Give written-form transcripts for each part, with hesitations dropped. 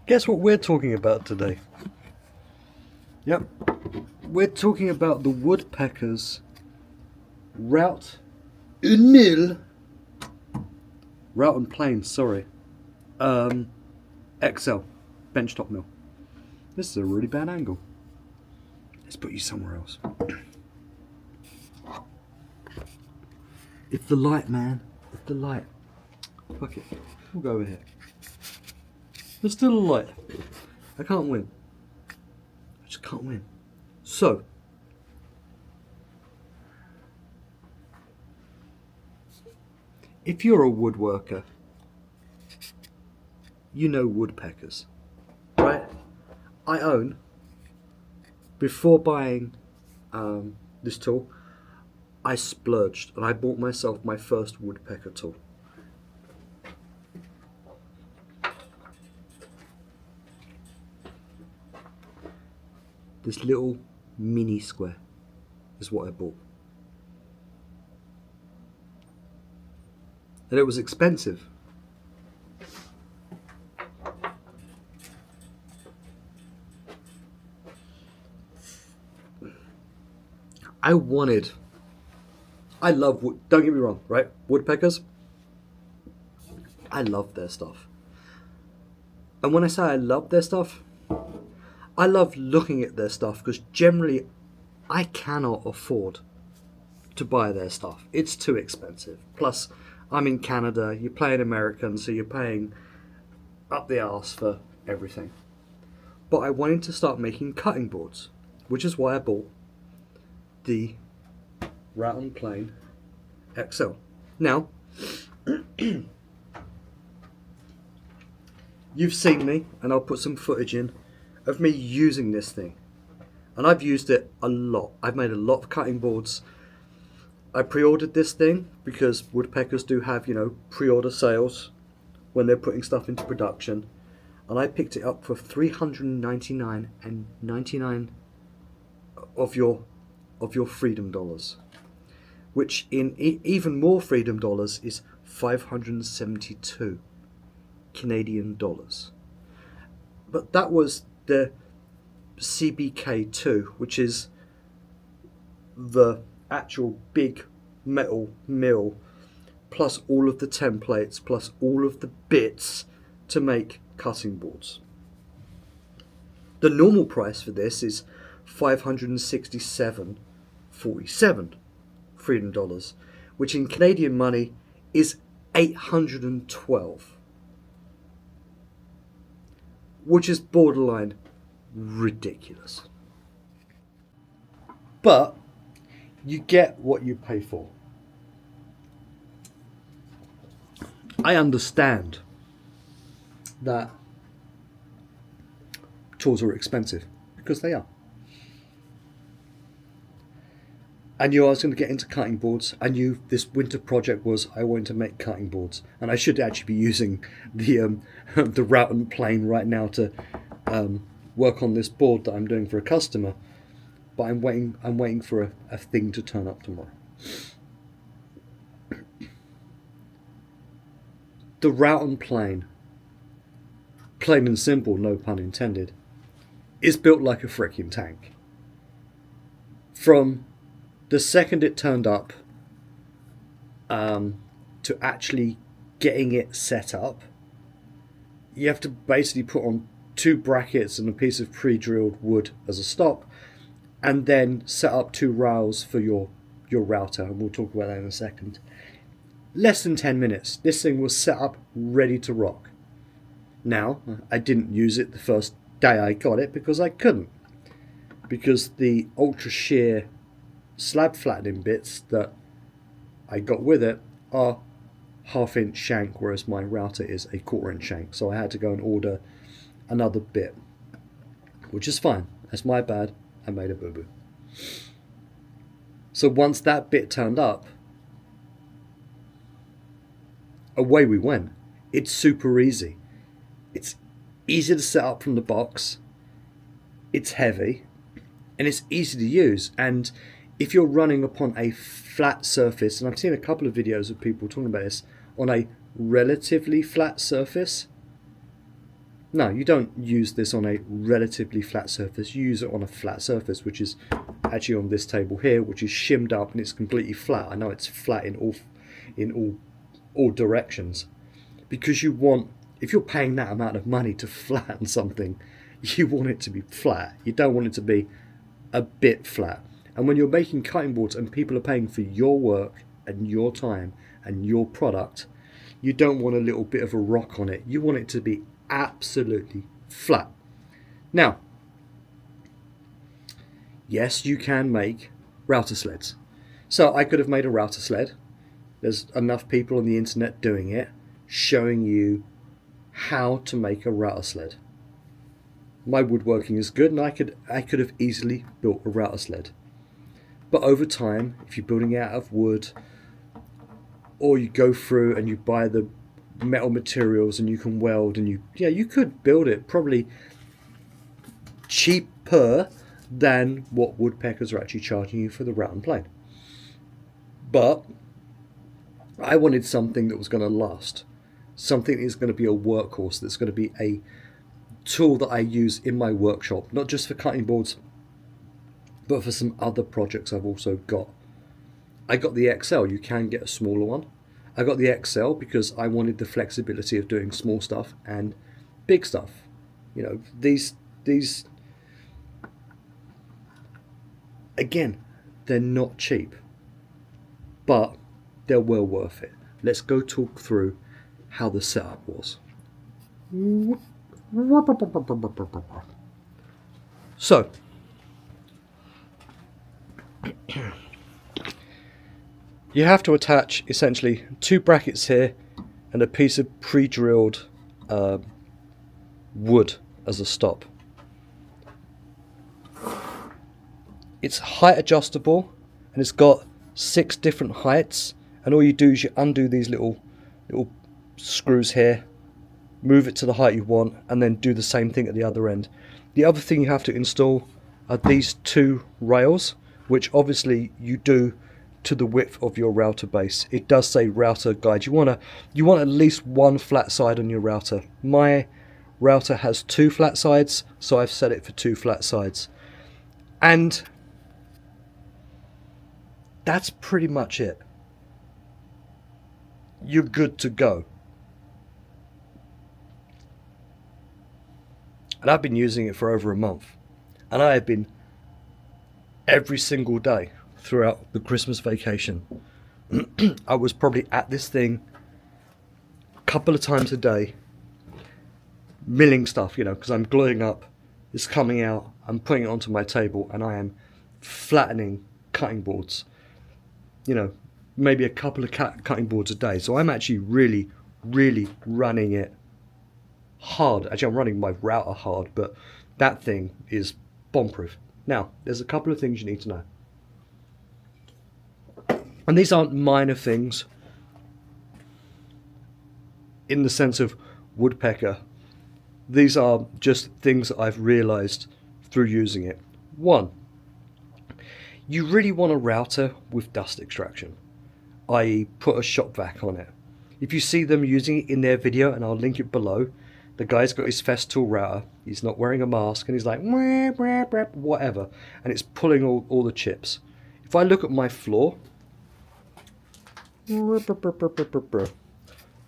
Guess what we're talking about today? Yep, we're talking about the Woodpeckers Rout-N-Mill, Rout-N-Plane, sorry, XL, benchtop mill. This is a really bad angle. Let's put you somewhere else. It's the light, man. It's the light. Fuck it. We'll go over here. There's still a light. I can't win. I just can't win. So, if you're a woodworker, you know woodpeckers, right? I own, before buying this tool, I splurged and I bought myself my first woodpecker tool. This little mini square is what I bought. And it was expensive. I love wood, don't get me wrong, right? Woodpeckers, I love their stuff. And when I say I love their stuff, I love looking at their stuff because generally I cannot afford to buy their stuff. It's too expensive. Plus, I'm in Canada, you're paying American, so you're paying up the arse for everything. But I wanted to start making cutting boards, which is why I bought the Rout-N-Plane XL. Now, you've seen me, and I'll put some footage in, of me using this thing. And I've used it a lot. I've made a lot of cutting boards. I pre-ordered this thing because woodpeckers do have, pre-order sales when they're putting stuff into production. And I picked it up for $399.99 of your freedom dollars, which in even more freedom dollars is 572 Canadian dollars. But that was the CBK2, which is the actual big metal mill, plus all of the templates, plus all of the bits to make cutting boards. The normal price for this is $567.47 freedom dollars, which in Canadian money is 812, which is borderline ridiculous. But you get what you pay for. I understand that tools are expensive, because they are. I knew I was going to get into cutting boards. I knew this winter project was I wanted to make cutting boards, and I should actually be using the the Rout-N-Plane right now to work on this board that I'm doing for a customer. But I'm waiting for a thing to turn up tomorrow. The Rout-N-Plane, plain and simple, no pun intended, is built like a freaking tank. From the second it turned up to actually getting it set up, you have to basically put on 2 brackets and a piece of pre-drilled wood as a stop, and then set up 2 rails for your router, and we'll talk about that in a second. Less than 10 minutes, this thing was set up, ready to rock. Now, I didn't use it the first day I got it because I couldn't. Because the Ultra-Shear slab flattening bits that I got with it are 1/2 inch shank, whereas my router is a 1/4 inch shank. So I had to go and order another bit, which is fine. That's my bad. I made a boo-boo. So once that bit turned up, away we went. It's super easy. It's easy to set up from the box. It's heavy, and it's easy to use. And if you're running upon a flat surface, and I've seen a couple of videos of people talking about this, on a relatively flat surface, No, you don't use this on a relatively flat surface. You use it on a flat surface, which is actually on this table here, which is shimmed up and it's completely flat. I know it's flat in all directions, because you want, if you're paying that amount of money to flatten something, you want it to be flat. You don't want it to be a bit flat. And when you're making cutting boards and people are paying for your work and your time and your product, you don't want a little bit of a rock on it. You want it to be absolutely flat. Now, yes, you can make router sleds. So I could have made a router sled. There's enough people on the internet doing it, showing you how to make a router sled. My woodworking is good, and I could have easily built a router sled. But over time, if you're building it out of wood, or you go through and you buy the metal materials and you can weld, and you could build it probably cheaper than what Woodpeckers are actually charging you for the Rout-N-Plane. But I wanted something that was going to last, something that is going to be a workhorse, that's going to be a tool that I use in my workshop, not just for cutting boards, but for some other projects I've also got. I got the XL. You can get a smaller one. I got the XL because I wanted the flexibility of doing small stuff and big stuff. You know, these again, they're not cheap, but they're well worth it. Let's go talk through how the setup was. So, you have to attach essentially 2 brackets here and a piece of pre-drilled wood as a stop. It's height adjustable, and it's got 6 different heights, and all you do is you undo these little screws here, move it to the height you want, and then do the same thing at the other end. The other thing you have to install are these 2 rails, which obviously you do to the width of your router base. It does say router guide. You want at least 1 flat side on your router. My router has 2 flat sides, so I've set it for 2 flat sides. And that's pretty much it. You're good to go. And I've been using it for over a month. And I have been every single day throughout the Christmas vacation. I was probably at this thing a couple of times a day, milling stuff, you know, because I'm gluing up, it's coming out, I'm putting it onto my table, and I am flattening cutting boards. You know, maybe a couple of cutting boards a day. So I'm actually really, really running it hard. Actually, I'm running my router hard, but that thing is bomb-proof. Now, there's a couple of things you need to know. And these aren't minor things in the sense of woodpecker. These are just things that I've realized through using it. 1, you really want a router with dust extraction, i.e. put a shop vac on it. If you see them using it in their video, and I'll link it below, the guy's got his Festool router, he's not wearing a mask, and he's like, whatever, and it's pulling all the chips. If I look at my floor,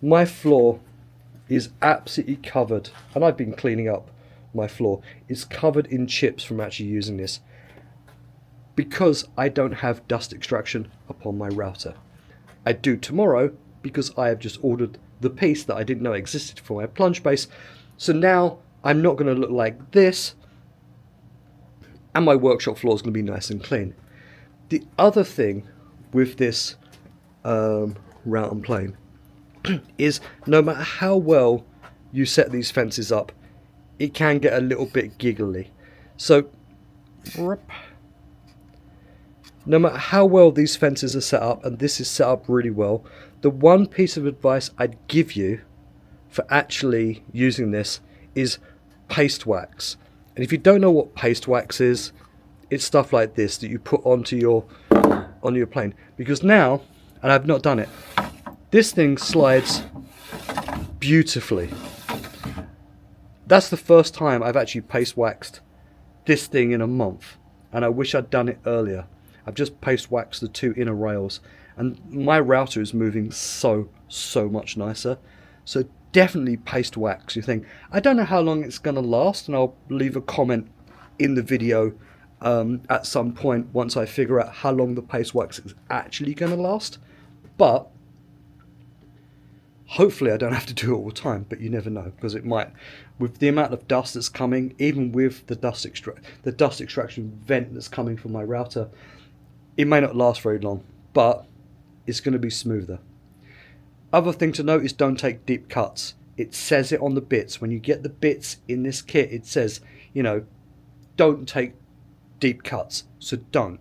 my floor is absolutely covered, and I've been cleaning up my floor, it's covered in chips from actually using this, because I don't have dust extraction upon my router. I do tomorrow because I have just ordered the piece that I didn't know existed for my plunge base. So now I'm not going to look like this, and my workshop floor is going to be nice and clean. The other thing with this Rout-N-Plane is no matter how well you set these fences up, it can get a little bit giggly. So no matter how well these fences are set up, and this is set up really well, the one piece of advice I'd give you for actually using this is paste wax. And if you don't know what paste wax is, it's stuff like this that you put onto your plane. Because now, and I've not done it, this thing slides beautifully. That's the first time I've actually paste waxed this thing in a month, and I wish I'd done it earlier. I've just paste waxed the 2 inner rails, and my router is moving so much nicer. So definitely paste wax your thing. I don't know how long it's going to last, and I'll leave a comment in the video at some point once I figure out how long the paste wax is actually going to last. But hopefully I don't have to do it all the time, but you never know, because it might. With the amount of dust that's coming, even with the dust extraction vent that's coming from my router, it may not last very long, but it's going to be smoother. Other thing to note is don't take deep cuts. It says it on the bits. When you get the bits in this kit, it says, you know, don't take deep cuts. So don't.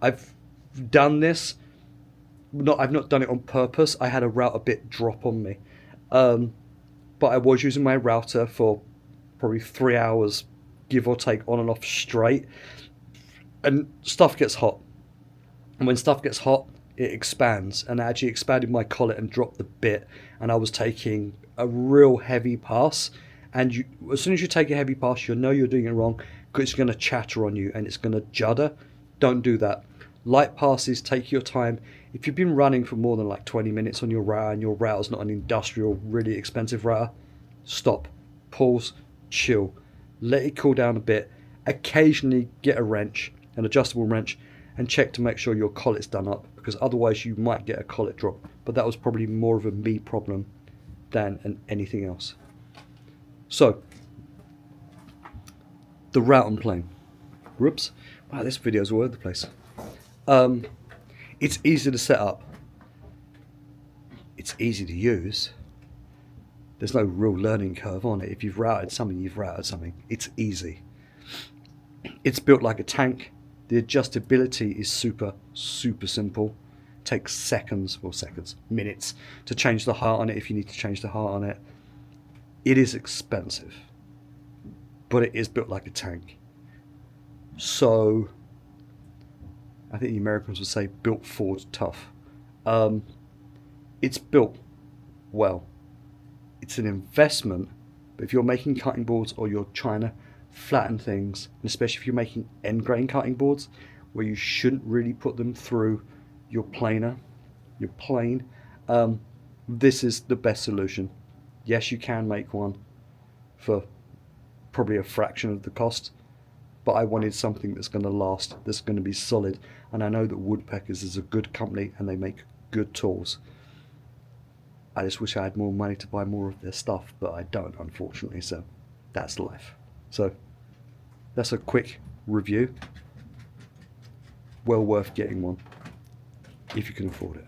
I've done this. I've not done it on purpose. I had a router bit drop on me. But I was using my router for probably 3 hours, give or take, on and off straight. And stuff gets hot. And when stuff gets hot, it expands. And I actually expanded my collet and dropped the bit. And I was taking a real heavy pass. And as soon as you take a heavy pass, you'll know you're doing it wrong, because it's going to chatter on you and it's going to judder. Don't do that. Light passes, take your time. If you've been running for more than like 20 minutes on your router and your router's not an industrial, really expensive router, stop, pause, chill, let it cool down a bit. Occasionally get a wrench, an adjustable wrench, and check to make sure your collet's done up, because otherwise you might get a collet drop. But that was probably more of a me problem than anything else. So, the Rout-N-Plane. Whoops. Wow, this video's all over the place. It's easy to set up. It's easy to use. There's no real learning curve on it. If you've routed something, you've routed something. It's easy. It's built like a tank. The adjustability is super simple. It takes minutes to change the heart on it if you need to change the heart on it. It is expensive, but it is built like a tank. So I think the Americans would say built Ford tough. It's built well. It's an investment, but if you're making cutting boards or you're trying to flatten things, and especially if you're making end grain cutting boards where you shouldn't really put them through your plane, this is the best solution. Yes, you can make one for probably a fraction of the cost, but I wanted something that's going to last, that's going to be solid, and I know that Woodpeckers is a good company and they make good tools. I just wish I had more money to buy more of their stuff, but I don't, unfortunately, so that's life. So that's a quick review. Well worth getting one if you can afford it.